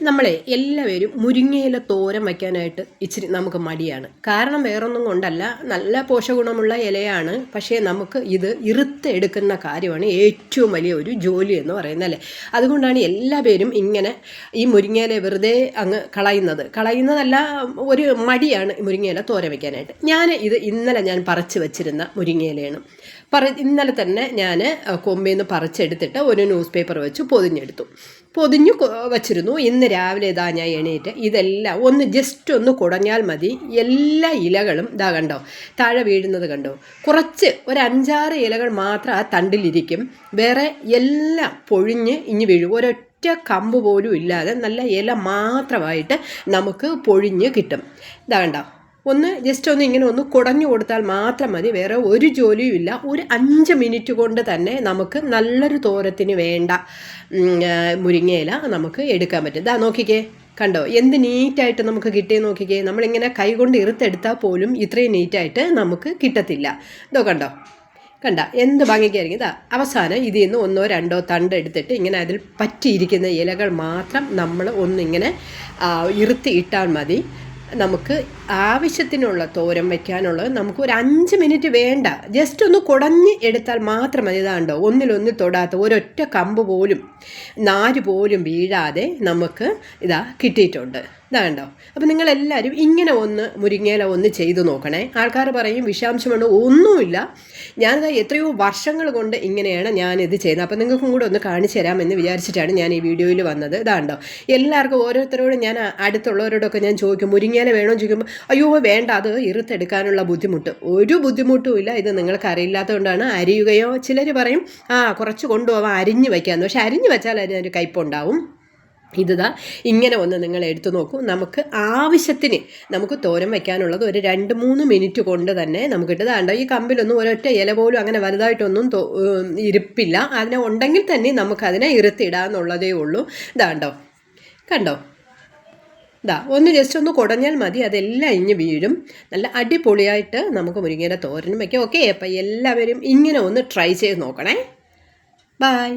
നമ്മളെ എല്ലാവരും മുരിങ്ങയില തോരൻ വയ്ക്കാനായിട്ട് ഇച്ചിരി നമുക്ക് മടിയാണ്. കാരണം വേറൊന്നും കൊണ്ടല്ല, നല്ല പോഷകഗുണമുള്ള ഇലയാണ്. പക്ഷേ നമുക്ക് ഇത് എടുക്കുന്ന കാര്യമാണ് ഏറ്റവും വലിയ ഒരു ജോലി എന്ന് പറയുന്നത്, അല്ലേ? അതുകൊണ്ടാണ് എല്ലാ പേരും ഇങ്ങനെ ഈ മുരിങ്ങയില വെറുതെ അങ്ങ് കളയുന്നതല്ല, ഒരു മടിയാണ് മുരിങ്ങയില തോരൻ വയ്ക്കാനായിട്ട്. ഇന്നലെ ഞാൻ പറിച്ച് വെച്ചിരുന്ന മുരിങ്ങയിലയാണ്. ഇന്നലെ തന്നെ ഞാൻ കൊമ്പിൽ നിന്ന് പറിച്ചെടുത്തിട്ട് ഒരു ന്യൂസ് പേപ്പർ വെച്ച് പൊതിഞ്ഞു വച്ചിരുന്നു. ഇന്ന് രാവിലെ ഞാൻ എണീറ്റ് ഇതെല്ലാം ജസ്റ്റ് ഒന്ന് കുടഞ്ഞാൽ മതി, എല്ലാ ഇലകളും കണ്ടോ താഴെ വീഴുന്നത് കണ്ടോ. ഒരു 5-6 ഇലകൾ മാത്രം ആ തണ്ടിലിരിക്കും, വേറെ എല്ലാം പൊഴിഞ്ഞ് ഇഞ്ഞ് വീഴും. ഒരൊറ്റ കമ്പ് പോലും ഇല്ലാതെ നല്ല ഇല മാത്രമായിട്ട് നമുക്ക് പൊഴിഞ്ഞ് കിട്ടും. കണ്ടോ, ജസ്റ്റ് ഇങ്ങനെ കുടഞ്ഞു കൊടുത്താൽ മാത്രം മതി, വേറെ ഒരു ജോലിയും ഇല്ല. ഒരു 5 മിനിറ്റ് കൊണ്ട് തന്നെ നമുക്ക് നല്ലൊരു തോരത്തിന് വേണ്ട മുരിങ്ങയില നമുക്ക് എടുക്കാൻ പറ്റും. നോക്കിക്കേ, കണ്ടോ എന്ത് നീറ്റായിട്ട് നമുക്ക് കിട്ടിയെന്ന് നോക്കിക്കേ. നമ്മളിങ്ങനെ കൈകൊണ്ട് ഇറുത്തെടുത്താൽ പോലും ഇത്രയും നീറ്റായിട്ട് നമുക്ക് കിട്ടത്തില്ല. കണ്ട എന്ത് ഭംഗിക്കായിരിക്കും. അവസാനം ഇതിൽ നിന്ന് 1-2 തണ്ട് എടുത്തിട്ട് ഇങ്ങനെ അതിൽ പറ്റിയിരിക്കുന്ന ഇലകൾ മാത്രം നമ്മൾ ഒന്നിങ്ങനെ ഇട്ടാൽ മതി. നമുക്ക് ആവശ്യത്തിനുള്ള തോരൻ വയ്ക്കാനുള്ളത് നമുക്ക് ഒരു 5 മിനിറ്റ് വേണ്ട, ജസ്റ്റ് ഒന്ന് കുടഞ്ഞ് എടുത്താൽ മാത്രം മതി. ഒന്നിലൊന്നിൽ തൊടാത്ത ഒരൊറ്റ കമ്പ് പോലും നാര് പോലും വീഴാതെ നമുക്ക് കിട്ടിയിട്ടുണ്ട്. കണ്ടോ. അപ്പോൾ നിങ്ങളെല്ലാവരും ഇങ്ങനെ മുരിങ്ങയില ചെയ്തു നോക്കണേ. ആൾക്കാർ പറയും വിഷാംശമാണ്, ഒന്നുമില്ല. എത്രയോ വർഷങ്ങൾ കൊണ്ട് ഇങ്ങനെയാണ് ഞാനിത് ചെയ്യുന്നത്. അപ്പോൾ നിങ്ങൾക്കും കൂടെ കാണിച്ചു തരാമെന്ന് വിചാരിച്ചിട്ടാണ് ഞാൻ ഈ വീഡിയോയിൽ വന്നത്. കണ്ടോ, എല്ലാവർക്കും ഓരോരുത്തരോടും ഞാൻ അടുത്തുള്ളവരോടൊക്കെ ഞാൻ ചോദിക്കും മുരിങ്ങയില വേണോ ചോദിക്കുമ്പോൾ അയ്യോ വേണ്ട, അത് ഇറുത്തെടുക്കാനുള്ള ബുദ്ധിമുട്ട്. ഒരു ബുദ്ധിമുട്ടും ഇല്ല. ഇത് നിങ്ങൾക്ക് അറിയില്ലാത്തതുകൊണ്ടാണ്. അരിയുകയോ ചിലർ പറയും കുറച്ച് കൊണ്ടുപോകാം അരിഞ്ഞ് വയ്ക്കാമെന്ന്. പക്ഷേ അരിഞ്ഞ് വെച്ചാൽ അതിനൊരു കയ്പുണ്ടാവും. ഇങ്ങനെ നിങ്ങൾ എടുത്തു നോക്കൂ. നമുക്ക് ആവശ്യത്തിന് നമുക്ക് തോരൻ വയ്ക്കാനുള്ളത് ഒരു 2-3 മിനിറ്റ് കൊണ്ട് തന്നെ നമുക്ക് കിട്ടും. ഈ കമ്പിലൊന്നും ഒരൊറ്റ ഇല പോലും അങ്ങനെ വലുതായിട്ടൊന്നും ഇരിപ്പില്ല. അതിനെ ഉണ്ടെങ്കിൽ തന്നെ നമുക്കതിനെ ഇറുത്തിടാന്നുള്ളതേ ഉള്ളൂ. കണ്ടോ, ജസ്റ്റ് കുടഞ്ഞാൽ മതി, അതെല്ലാം ഇഞ്ഞ് വീഴും. നല്ല അടിപൊളിയായിട്ട് നമുക്ക് മുരിങ്ങയില തോരനും വയ്ക്കാം. ഓക്കെ, അപ്പം എല്ലാവരും ഇങ്ങനെ ട്രൈ ചെയ്ത് നോക്കണേ. ബൈ.